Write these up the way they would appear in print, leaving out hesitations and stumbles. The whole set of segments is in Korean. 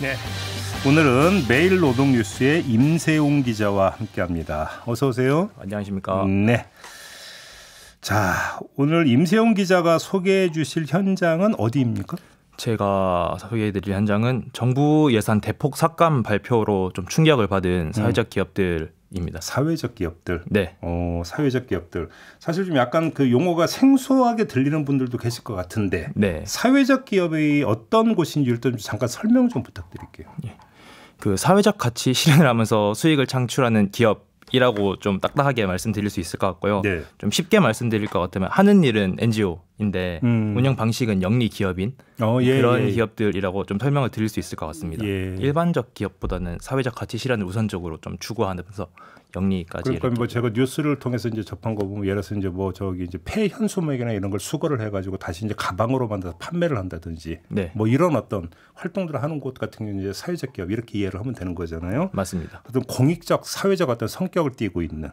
네, 오늘은 매일노동뉴스의 임세웅 기자와 함께합니다. 어서 오세요. 안녕하십니까. 네. 자, 오늘 임세웅 기자가 소개해 주실 현장은 어디입니까? 제가 소개해드릴 현장은 정부 예산 대폭 삭감 발표로 좀 충격을 받은 사회적 기업들입니다. 사회적 기업들. 네. 사회적 기업들. 사실 좀 약간 그 용어가 생소하게 들리는 분들도 계실 것 같은데. 네. 사회적 기업이 어떤 곳인지를 좀 잠깐 설명 좀 부탁드릴게요. 예. 그 사회적 가치 실현을 하면서 수익을 창출하는 기업이라고 좀 딱딱하게 말씀드릴 수 있을 것 같고요. 네. 좀 쉽게 말씀드릴 것 같으면 하는 일은 NGO인데 운영 방식은 영리 기업인 그런 기업들이라고 좀 설명을 드릴 수 있을 것 같습니다. 일반적 기업보다는 사회적 가치 실현을 우선적으로 좀 추구하면서 영리까지. 그러니까 뭐 제가 뉴스를 통해서 이제 접한 거 보면 예를 들어서 이제 뭐 저기 이제 폐현수막이나 이런 걸 수거를 해가지고 다시 이제 가방으로 만들어서 판매를 한다든지 네. 뭐 이런 어떤 활동들을 하는 곳 같은 경우는 이제 사회적 기업 이렇게 이해를 하면 되는 거잖아요. 맞습니다. 어떤 공익적 사회적 어떤 성격을 띠고 있는.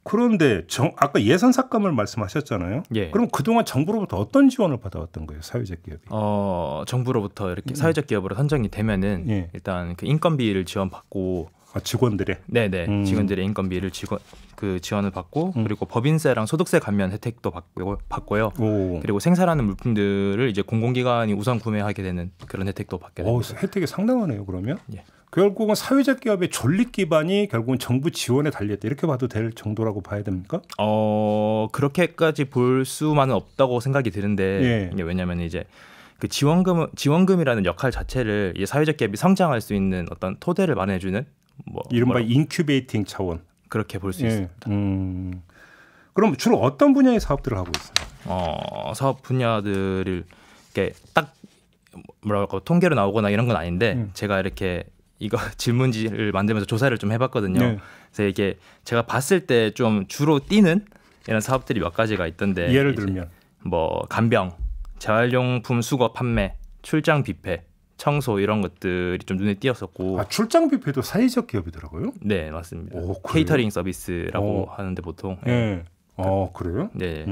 그런데 아까 예산 삭감을 말씀하셨잖아요. 예. 그럼 그동안 정부로부터 어떤 지원을 받아왔던 거예요, 사회적 기업이? 정부로부터 이렇게 사회적 기업으로 선정이 되면은 일단 그 인건비를 지원받고. 직원들의? 네네. 직원들의 인건비를 지원을 받고 그리고 법인세랑 소득세 감면 혜택도 받고요. 그리고 생산하는 물품들을 이제 공공기관이 우선 구매하게 되는 그런 혜택도 받게 됩니다. 혜택이 상당하네요, 그러면. 예. 결국은 사회적 기업의 존립 기반이 결국은 정부 지원에 달렸다 이렇게 봐도 될 정도라고 봐야 됩니까? 그렇게까지 볼 수만은 없다고 생각이 드는데 이게 왜냐하면 이제 그 지원금이라는 역할 자체를 이 사회적 기업이 성장할 수 있는 어떤 토대를 마련해주는 이른바 인큐베이팅 차원 그렇게 볼 수 있습니다. 그럼 주로 어떤 분야의 사업들을 하고 있어요? 사업 분야들을 이렇게 딱 뭐랄까 통계로 나오거나 이런 건 아닌데 제가 이렇게 이거 질문지를 만들면서 조사를 좀 해봤거든요. 그래서 이게 제가 봤을 때 좀 주로 띄는 이런 사업들이 몇 가지가 있던데 예를 들면 뭐 간병, 재활용품 수거 판매, 출장 뷔페, 청소 이런 것들이 좀 눈에 띄었었고. 출장 뷔페도 사회적 기업이더라고요? 네, 맞습니다. 케이터링 서비스라고 하는데 보통. 그래요? 네.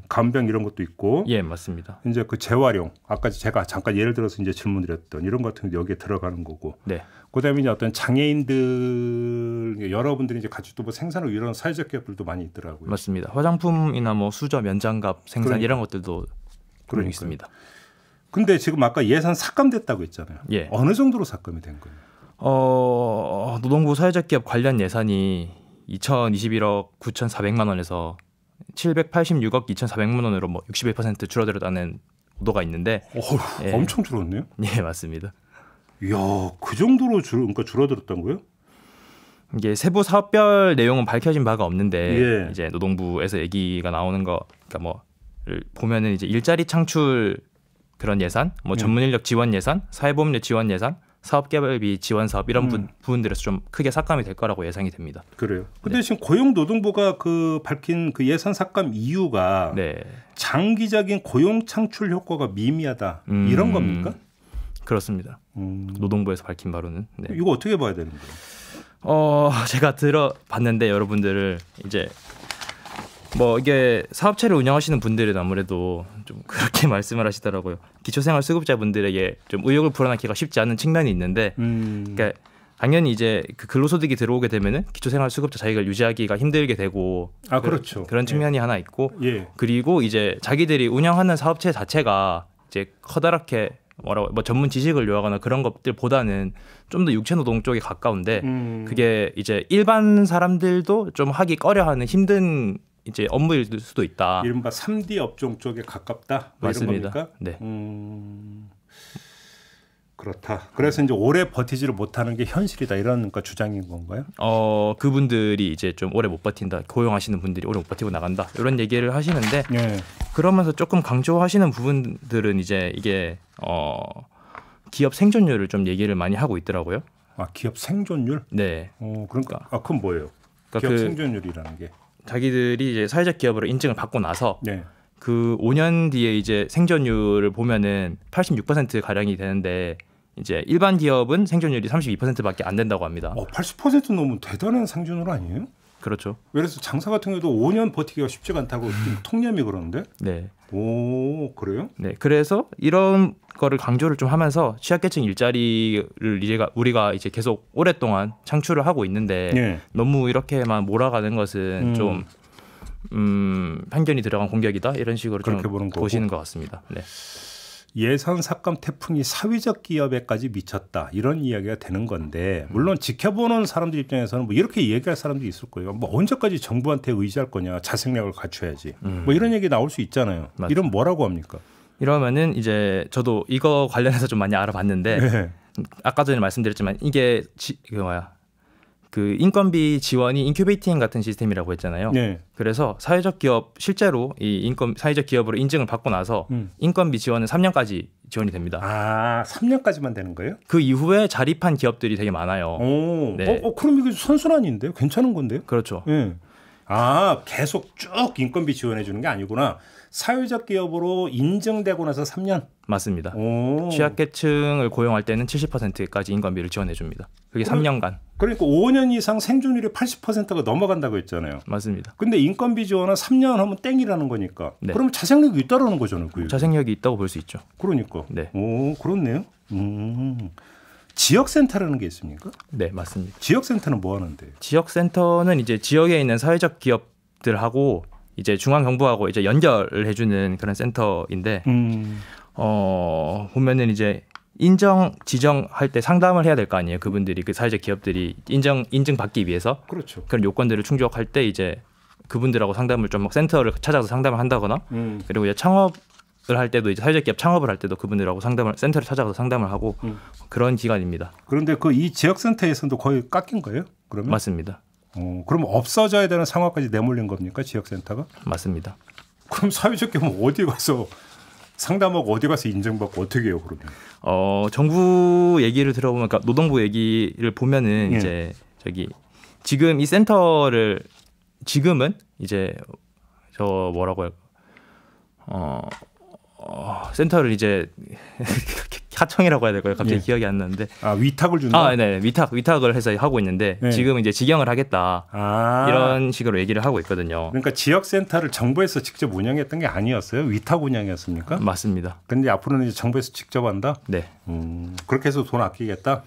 간병 이런 것도 있고. 예, 맞습니다. 이제 그 재활용, 아까 제가 잠깐 예를 들어서 이제 질문드렸던 이런 것 같은 게 여기에 들어가는 거고. 네. 그다음에 이제 어떤 장애인들 여러분들이 이제 같이 또 뭐 생산을 이런 사회적 기업들도 많이 있더라고요. 맞습니다. 화장품이나 뭐 수저, 면장갑 생산 이런 것들도 있습니다. 근데 지금 아까 예산 삭감됐다고 했잖아요. 예. 어느 정도로 삭감이 된 거예요? 노동부 사회적 기업 관련 예산이 2021억 9,400만 원에서 786억 2,400만 원으로 뭐 61% 줄어들었다는 보도가 있는데 엄청 줄었네요. 예, 맞습니다. 이야, 그 정도로 줄어들었던 거예요? 이게 세부 사업별 내용은 밝혀진 바가 없는데 이제 노동부에서 얘기가 나오는 거 그러니까 뭐를 보면은 이제 일자리 창출 그런 예산, 뭐 전문 인력 지원 예산, 사회보험료 지원 예산, 사업개발비 지원 사업 이런 부분들에서 좀 크게 삭감이 될 거라고 예상이 됩니다. 그래요. 근데 지금 고용노동부가 밝힌 그 예산 삭감 이유가 장기적인 고용 창출 효과가 미미하다 이런 겁니까? 그렇습니다. 노동부에서 밝힌 바로는. 이거 어떻게 봐야 되는 거예요? 제가 들어봤는데 여러분들을 이제 뭐 이게 사업체를 운영하시는 분들은 아무래도 좀 그렇게 말씀을 하시더라고요. 기초생활수급자분들에게 좀 의욕을 불어넣기가 쉽지 않은 측면이 있는데, 그러니까 당연히 이제 그 근로소득이 들어오게 되면은 기초생활수급자 자격을 유지하기가 힘들게 되고, 그렇죠. 그런 측면이 하나 있고, 그리고 이제 자기들이 운영하는 사업체 자체가 이제 커다랗게 뭐 전문 지식을 요하거나 그런 것들보다는 좀 더 육체노동 쪽에 가까운데, 그게 이제 일반 사람들도 좀 하기 꺼려하는 힘든 이제 업무일 수도 있다. 이른바 3D 업종 쪽에 가깝다. 맞습니다. 이런 겁니까? 네. 그렇다. 그래서 이제 오래 버티지를 못하는 게 현실이다. 이런 주장인 건가요? 그분들이 이제 좀 오래 못 버틴다. 고용하시는 분들이 오래 못 버티고 나간다. 이런 얘기를 하시는데 그러면서 조금 강조하시는 부분들은 이제 이게 기업 생존율을 좀 얘기를 많이 하고 있더라고요. 기업 생존율? 네. 그러니까 그건 뭐예요? 그러니까 기업 생존율이라는 게. 자기들이 이제 사회적 기업으로 인증을 받고 나서 그 5년 뒤에 이제 생존율을 보면은 86% 가량이 되는데 이제 일반 기업은 생존율이 32%밖에 안 된다고 합니다. 80% 넘으면 대단한 생존율 아니에요? 그렇죠. 그래서 장사 같은 경우도 5년 버티기가 쉽지가 않다고 통념이 그러는데. 네. 오, 그래요? 네. 그래서 이런 거를 강조를 좀 하면서 취약계층 일자리를 우리가 이제 계속 오랫동안 창출을 하고 있는데 네. 너무 이렇게만 몰아가는 것은 좀 편견이 들어간 공격이다 이런 식으로 좀 보시는 것 같습니다. 네. 예산 삭감 태풍이 사회적 기업에까지 미쳤다 이런 이야기가 되는 건데 물론 지켜보는 사람들 입장에서는 뭐 이렇게 얘기할 사람도 있을 거예요. 뭐 언제까지 정부한테 의지할 거냐, 자생력을 갖춰야지. 뭐 이런 얘기 나올 수 있잖아요. 맞죠. 이런 뭐라고 합니까? 이러면은 이제 저도 이거 관련해서 좀 많이 알아봤는데 네. 아까 전에 말씀드렸지만 이게 그 인건비 지원이 인큐베이팅 같은 시스템이라고 했잖아요. 네. 그래서 사회적 기업 실제로 이 사회적 기업으로 인증을 받고 나서 인건비 지원은 3년까지 지원이 됩니다. 아, 3년까지만 되는 거예요? 그 이후에 자립한 기업들이 되게 많아요. 오, 네. 그럼 이게 선순환인데요? 괜찮은 건데요? 그렇죠. 네. 아, 계속 쭉 인건비 지원해 주는 게 아니구나. 사회적 기업으로 인증되고 나서 3년? 맞습니다. 오. 취약계층을 고용할 때는 70%까지 인건비를 지원해 줍니다. 그게 3년간. 그러니까 5년 이상 생존율이 80%가 넘어간다고 했잖아요. 맞습니다. 근데 인건비 지원은 3년 하면 땡이라는 거니까. 네. 그러면 자생력이 있다라는 거잖아요. 자생력이 있다고 볼 수 있죠. 그러니까. 네. 오, 그렇네요. 지역센터라는 게 있습니까? 네, 맞습니다. 지역센터는 뭐 하는데요? 지역센터는 이제 지역에 있는 사회적 기업들하고 이제 중앙정부하고 이제 연결을 해주는 그런 센터인데 보면은 이제 지정할 때 상담을 해야 될 거 아니에요. 그분들이 그 사회적 기업들이 인증받기 위해서 그렇죠. 그런 요건들을 충족할 때 이제 그분들하고 상담을 좀 센터를 찾아서 상담을 한다거나 그리고 이제 창업을 할 때도 이제 사회적 기업 창업을 할 때도 그분들하고 센터를 찾아서 상담을 하고 그런 기관입니다. 그런데 이 지역센터에서도 거의 깎인 거예요? 그러면? 맞습니다. 그럼 없어져야 되는 상황까지 내몰린 겁니까? 지역센터가? 맞습니다. 그럼 사회적 기업은 어디 가서 상담하고 어디 가서 인증받고 어떻게 해요, 그러면? 정부 얘기를 들어보면, 그러니까 노동부 얘기를 보면은 이제 지금 이 센터를 지금은 이제 뭐라고 할까? 센터를 이제 하청이라고 해야 될까요? 갑자기 기억이 안 나는데. 위탁을 준다? 네, 위탁을 해서 하고 있는데 지금 이제 직영을 하겠다 이런 식으로 얘기를 하고 있거든요. 그러니까 지역센터를 정부에서 직접 운영했던 게 아니었어요? 위탁 운영이었습니까? 맞습니다. 근데 앞으로는 이제 정부에서 직접 한다? 네. 그렇게 해서 돈 아끼겠다?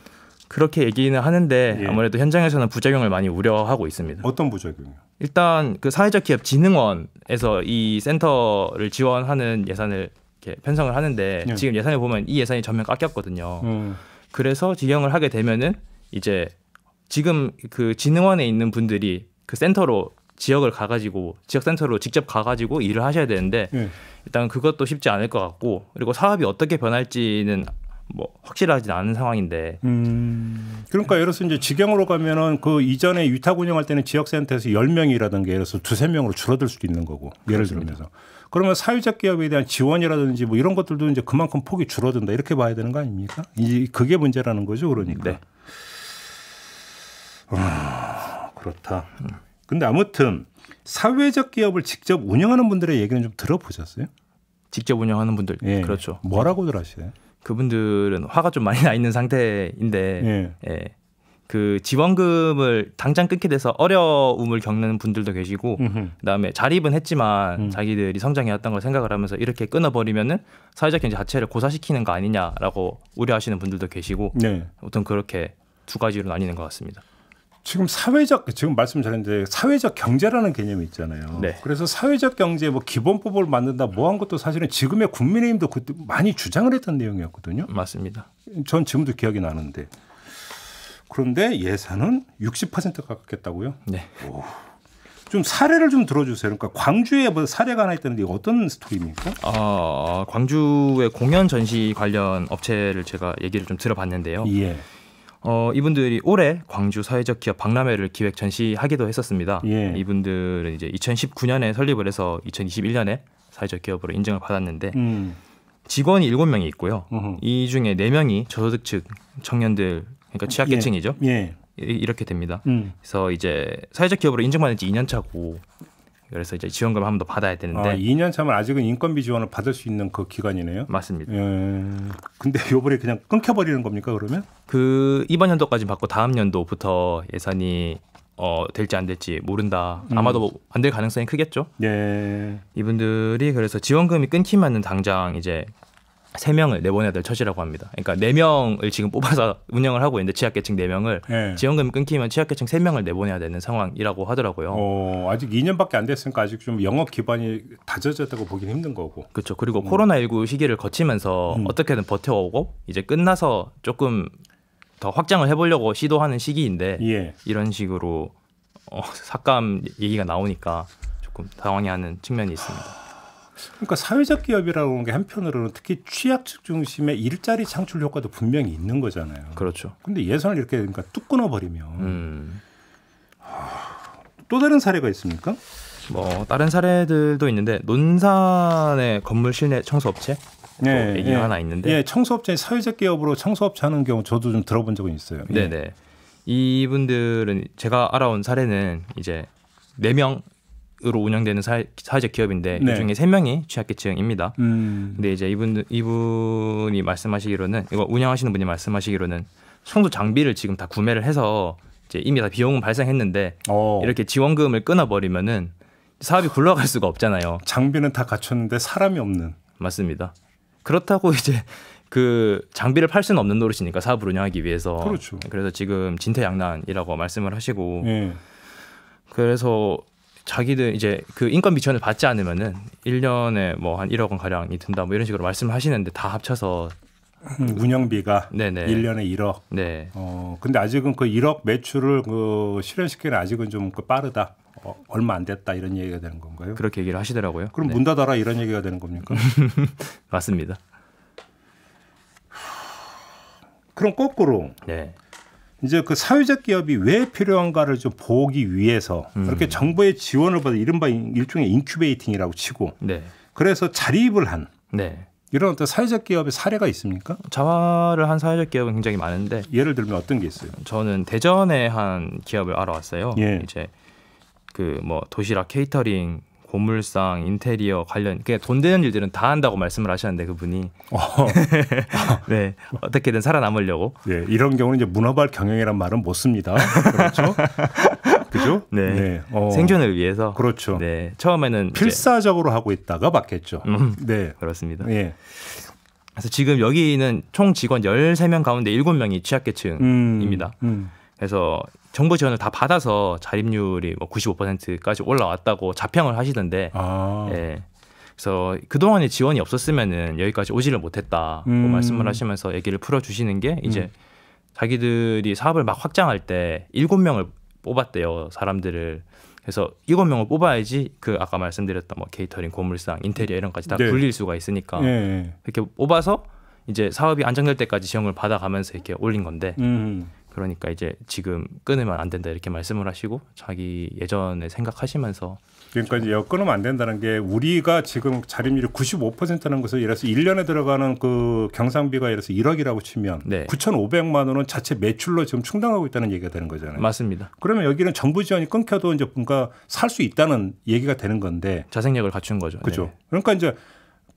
그렇게 얘기는 하는데 아무래도 현장에서는 부작용을 많이 우려하고 있습니다. 어떤 부작용이요? 일단 그 사회적 기업 진흥원에서 이 센터를 지원하는 예산을 이렇게 편성을 하는데 지금 예산을 보면 이 예산이 전면 깎였거든요. 그래서 직영을 하게 되면은 이제 지금 그 진흥원에 있는 분들이 그 센터로 지역 센터로 직접 가가지고 일을 하셔야 되는데 일단 그것도 쉽지 않을 것 같고 그리고 사업이 어떻게 변할지는 뭐 확실하지 않은 상황인데. 그러니까 예를 들어서 이제 직영으로 가면은 그 이전에 위탁 운영할 때는 지역센터에서 10명이라든가 예를 들어서 2-3명으로 줄어들 수도 있는 거고. 예를 들면서. 그러면 사회적 기업에 대한 지원이라든지 뭐 이런 것들도 이제 그만큼 폭이 줄어든다 이렇게 봐야 되는 거 아닙니까? 그게 문제라는 거죠, 그러니까. 네. 그렇다. 근데 아무튼 사회적 기업을 직접 운영하는 분들의 얘기는 좀 들어보셨어요? 직접 운영하는 분들. 그렇죠. 뭐라고들 하시나요? 그분들은 화가 좀 많이 나 있는 상태인데 그 지원금을 당장 끊게 돼서 어려움을 겪는 분들도 계시고 그다음에 자립은 했지만 자기들이 성장해왔던 걸 생각을 하면서 이렇게 끊어버리면은 사회적 경제 자체를 고사시키는 거 아니냐라고 우려하시는 분들도 계시고 아무튼 그렇게 두 가지로 나뉘는 것 같습니다. 지금 말씀 잘했는데 사회적 경제라는 개념이 있잖아요. 그래서 사회적 경제 뭐 기본법을 만든다 뭐 한 것도 사실은 지금의 국민의힘도 그때 많이 주장을 했던 내용이었거든요. 맞습니다. 전 지금도 기억이 나는데. 그런데 예산은 60%가 깎였다고요? 네. 오. 좀 사례를 좀 들어주세요. 그러니까 광주에 뭐 사례가 하나 있다는데 어떤 스토리입니까? 광주의 공연 전시 관련 업체를 제가 얘기를 좀 들어봤는데요. 이분들이 올해 광주 사회적 기업 박람회를 기획 전시하기도 했었습니다. 이분들은 이제 2019년에 설립을 해서 2021년에 사회적 기업으로 인증을 받았는데 직원이 7명이 있고요. 이 중에 4명이 저소득층 청년들, 그러니까 취약계층이죠. 이렇게 됩니다. 그래서 이제 사회적 기업으로 인증받은 지 2년 차고 그래서 이제 지원금을 한 번 더 받아야 되는데 2년 차면 아직은 인건비 지원을 받을 수 있는 그 기간이네요. 맞습니다. 근데 요번에 그냥 끊겨버리는 겁니까 그러면? 이번 연도까지 받고 다음 연도부터 예산이 될지 안 될지 모른다. 아마도 안 될 가능성이 크겠죠. 예. 이분들이 그래서 지원금이 끊기면은 당장 이제 3명을 내보내야 될 처지라고 합니다. 그러니까 4명을 지금 뽑아서 운영을 하고 있는데 취약계층 4명을 예. 지원금이 끊기면 취약계층 3명을 내보내야 되는 상황이라고 하더라고요. 아직 2년밖에 안 됐으니까 아직 좀 영업 기반이 다져졌다고 보긴 힘든 거고. 그렇죠. 그리고 코로나19 시기를 거치면서 어떻게든 버텨오고 이제 끝나서 조금 더 확장을 해보려고 시도하는 시기인데 예. 이런 식으로 삭감 얘기가 나오니까 조금 당황해하는 측면이 있습니다. 그러니까 사회적 기업이라는 게 한편으로는 특히 취약층 중심의 일자리 창출 효과도 분명히 있는 거잖아요. 그렇죠. 근데 예산을 이렇게 그러니까 뚝 끊어버리면 또 다른 사례가 있습니까? 뭐 다른 사례들도 있는데 논산의 건물 실내 청소업체 얘기가 하나 있는데 예, 청소업체 사회적 기업으로 청소업체 하는 경우 저도 좀 들어본 적은 있어요. 예. 네네. 이분들은 제가 알아온 사례는 이제 4명으로 운영되는 사회적 기업인데 네. 이 중에 3명이 취약계층입니다. 음. 근데 이제 이분이 말씀하시기로는 이거 운영하시는 분이 말씀하시기로는 청소 장비를 지금 다 구매를 해서 이제 이미 다 비용은 발생했는데 이렇게 지원금을 끊어버리면은 사업이 굴러갈 수가 없잖아요. 장비는 다 갖췄는데 사람이 없는. 맞습니다. 그렇다고 이제 그 장비를 팔 수는 없는 노릇이니까 사업을 운영하기 위해서. 그렇죠. 그래서 지금 진퇴양난이라고 말씀을 하시고 예. 그래서 자기들 이제 그 인건비 지원을 받지 않으면은 1년에 뭐 한 1억 원 가량이 든다 뭐 이런 식으로 말씀을 하시는데 다 합쳐서 운영비가 네네. 1년에 1억. 네. 근데 아직은 그 1억 매출을 그 실현시키는 아직은 좀 빠르다. 얼마 안 됐다 이런 얘기가 되는 건가요? 그렇게 얘기를 하시더라고요. 그럼 네. 문 닫아라 이런 얘기가 되는 겁니까? 맞습니다. 그럼 거꾸로 네. 이제 그 사회적 기업이 왜 필요한가를 좀 보기 위해서 이렇게 정부의 지원을 받아 이른바 일종의 인큐베이팅이라고 치고 네. 그래서 자립을 한 네. 이런 어떤 사회적 기업의 사례가 있습니까? 자활을 한 사회적 기업은 굉장히 많은데 예를 들면 어떤 게 있어요? 저는 대전에 한 기업을 알아왔어요. 예. 이제 그 뭐 도시락 케이터링, 고물상, 인테리어 관련 그냥 돈 되는 일들은 다 한다고 말씀을 하셨는데 그분이 네 어떻게든 살아남으려고. 예, 이런 경우는 이제 문어발 경영이란 말은 못 씁니다. 그렇죠? 그죠? 네. 생존을 위해서. 그렇죠. 네. 처음에는 필사적으로 하고 있다가 맞겠죠. 네. 그렇습니다. 예. 그래서 지금 여기는 총 직원 13명 가운데 7명이 취약계층입니다. 그래서 정부 지원을 다 받아서 자립률이 뭐 95%까지 올라왔다고 자평을 하시던데, 예. 그래서 그동안에 지원이 없었으면은 여기까지 오지를 못했다고 말씀을 하시면서 얘기를 풀어주시는 게 이제 자기들이 사업을 막 확장할 때 7명을 뽑았대요, 사람들을. 그래서 7명을 뽑아야지 그 아까 말씀드렸던 뭐 케이터링, 고물상, 인테리어 이런 까지 다 네. 굴릴 수가 있으니까 이렇게 뽑아서 이제 사업이 안정될 때까지 지원을 받아가면서 이렇게 올린 건데. 그러니까 이제 지금 끊으면 안 된다 이렇게 말씀을 하시고 자기 예전에 생각하시면서 그러니까 이제 끊으면 안 된다는 게 우리가 지금 자립률이 95%라는 것을 예를 들어서 1년에 들어가는 그 경상비가 예를 들어서 1억이라고 치면 네. 9,500만 원은 자체 매출로 지금 충당하고 있다는 얘기가 되는 거잖아요. 맞습니다. 그러면 여기는 정부 지원이 끊겨도 이제 뭔가 살 수 있다는 얘기가 되는 건데 자생력을 갖춘 거죠. 그렇죠. 네. 그러니까 이제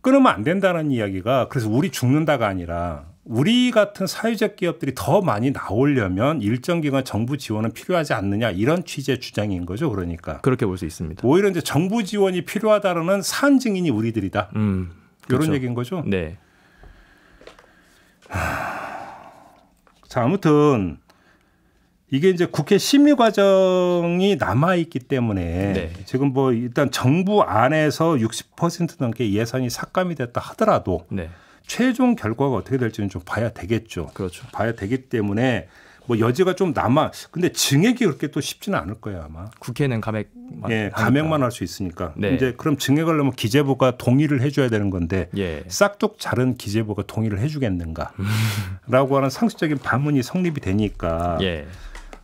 끊으면 안 된다는 이야기가 그래서 우리 죽는다가 아니라 우리 같은 사회적 기업들이 더 많이 나오려면 일정 기간 정부 지원은 필요하지 않느냐 이런 취지의 주장인 거죠. 그러니까 그렇게 볼 수 있습니다. 오히려 이제 정부 지원이 필요하다는 산 증인이 우리들이다. 이런 그렇죠. 얘기인 거죠. 네. 자, 아무튼 이게 이제 국회 심의 과정이 남아 있기 때문에 네. 지금 뭐 일단 정부 안에서 60% 넘게 예산이 삭감이 됐다 하더라도 네. 최종 결과가 어떻게 될지는 좀 봐야 되겠죠. 그렇죠. 봐야 되기 때문에 뭐 여지가 좀 남아. 근데 증액이 그렇게 또 쉽지는 않을 거예요 아마. 국회는 감액. 예, 감액만 할 수 있으니까. 네. 이제 그럼 증액을 하려면 기재부가 동의를 해줘야 되는 건데 예. 싹둑 자른 기재부가 동의를 해주겠는가라고 하는 상식적인 반문이 성립이 되니까. 예.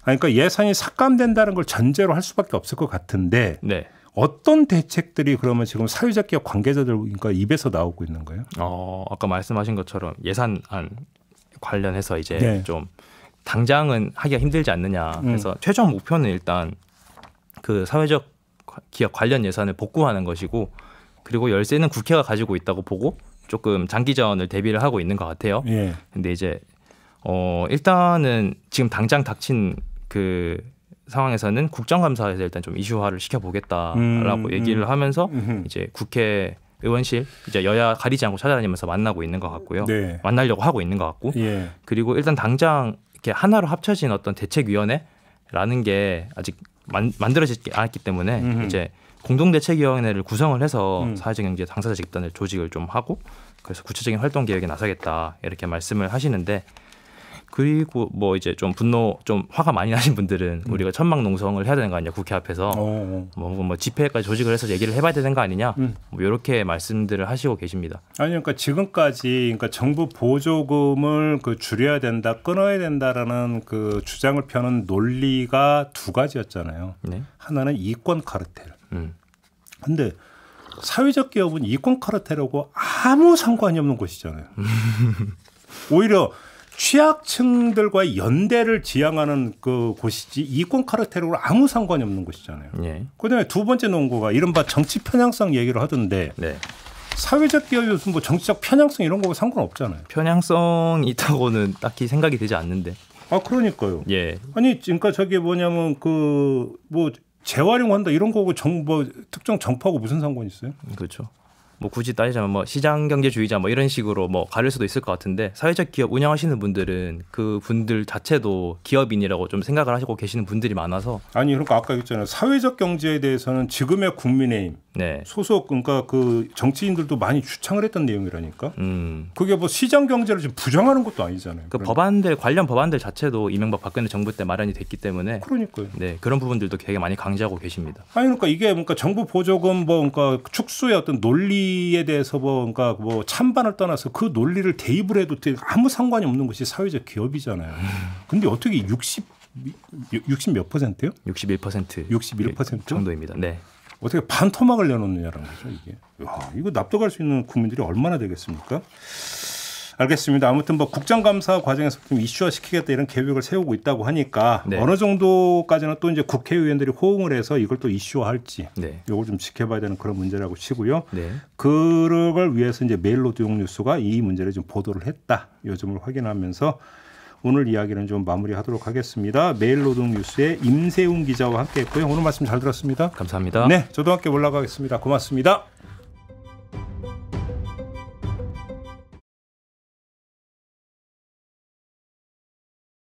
그러니까 예산이 삭감된다는 걸 전제로 할 수밖에 없을 것 같은데. 네. 어떤 대책들이 그러면 지금 사회적 기업 관계자들 그러니까 입에서 나오고 있는 거예요? 아까 말씀하신 것처럼 예산안 관련해서 이제 네. 좀 당장은 하기가 힘들지 않느냐. 그래서 최종 목표는 일단 그 사회적 기업 관련 예산을 복구하는 것이고 그리고 열쇠는 국회가 가지고 있다고 보고 조금 장기전을 대비를 하고 있는 것 같아요. 근데 이제 일단은 지금 당장 닥친 그 상황에서는 국정감사에서 일단 좀 이슈화를 시켜보겠다라고 얘기를 하면서 이제 국회 의원실 이제 여야 가리지 않고 찾아다니면서 만나고 있는 것 같고요. 네. 만나려고 하고 있는 것 같고. 예. 그리고 일단 당장 이렇게 하나로 합쳐진 어떤 대책위원회라는 게 아직 만들어지지 않았기 때문에 이제 공동대책위원회를 구성을 해서 사회적 경제 당사자 집단을 조직을 좀 하고 그래서 구체적인 활동 계획에 나서겠다 이렇게 말씀을 하시는데 그리고 뭐 이제 좀 분노 좀 화가 많이 나신 분들은 우리가 천막 농성을 해야 되는 거 아니냐 국회 앞에서 뭐 집회까지 조직을 해서 얘기를 해봐야 되는 거 아니냐 뭐 이렇게 말씀들을 하시고 계십니다. 아니 그러니까 지금까지 그러니까 정부 보조금을 그 줄여야 된다 끊어야 된다라는 그 주장을 펴는 논리가 두 가지였잖아요. 네. 하나는 이권 카르텔. 근데 사회적 기업은 이권 카르텔하고 아무 상관이 없는 곳이잖아요. 오히려 취약층들과의 연대를 지향하는 그 곳이지 이권 카르텔하고 아무 상관이 없는 곳이잖아요. 네. 그다음에 두 번째 논거가 이른바 정치 편향성 얘기를 하던데 네. 사회적 기업이 무슨 뭐 정치적 편향성 이런 거하고 상관없잖아요. 편향성이 있다고는 딱히 생각이 되지 않는데. 아 그러니까요. 예. 아니 그러니까 저게 뭐냐면 그 뭐 재활용한다 이런 거고 뭐 특정 정파하고 무슨 상관이 있어요? 그렇죠. 뭐 굳이 따지자면 뭐 시장 경제주의자 뭐 이런 식으로 뭐 가릴 수도 있을 것 같은데 사회적 기업 운영하시는 분들은 그 분들 자체도 기업인이라고 좀 생각을 하시고 계시는 분들이 많아서 아니 그러니까 아까 얘기했잖아요. 사회적 경제에 대해서는 지금의 국민의힘 네. 소속 그러니까 그 정치인들도 많이 주창을 했던 내용이라니까. 그게 뭐 시장 경제를 지금 부정하는 것도 아니잖아요. 그 법안들 관련 법안들 자체도 이명박 박근혜 정부 때 마련이 됐기 때문에 그러니까요. 네 그런 부분들도 되게 많이 강조하고 계십니다. 아니 그러니까 이게 그러니까 정부 보조금 뭐 그러니까 축소의 어떤 논리에 대해서 그러니까 뭐 찬반을 떠나서 그 논리를 대입을 해도 아무 상관이 없는 것이 사회적 기업이잖아요. 근데 어떻게 60 몇 %요? 61%. 61% 정도입니다. 네. 어떻게 반토막을 내놓느냐라는 거죠 이게. 야, 이거 납득할 수 있는 국민들이 얼마나 되겠습니까? 알겠습니다. 아무튼 뭐 국정감사 과정에서 좀 이슈화 시키겠다 이런 계획을 세우고 있다고 하니까 네. 어느 정도까지는 또 이제 국회의원들이 호응을 해서 이걸 또 이슈화할지 네. 이걸 좀 지켜봐야 되는 그런 문제라고 치고요. 네. 그걸 위해서 이제 메일로드용 뉴스가 이 문제를 좀 보도를 했다. 이 점을 확인하면서 오늘 이야기는 좀 마무리하도록 하겠습니다. 메일노동 뉴스의 임세훈 기자와 함께했고요. 오늘 말씀 잘 들었습니다. 감사합니다. 네, 저도 함께 올라가겠습니다. 고맙습니다.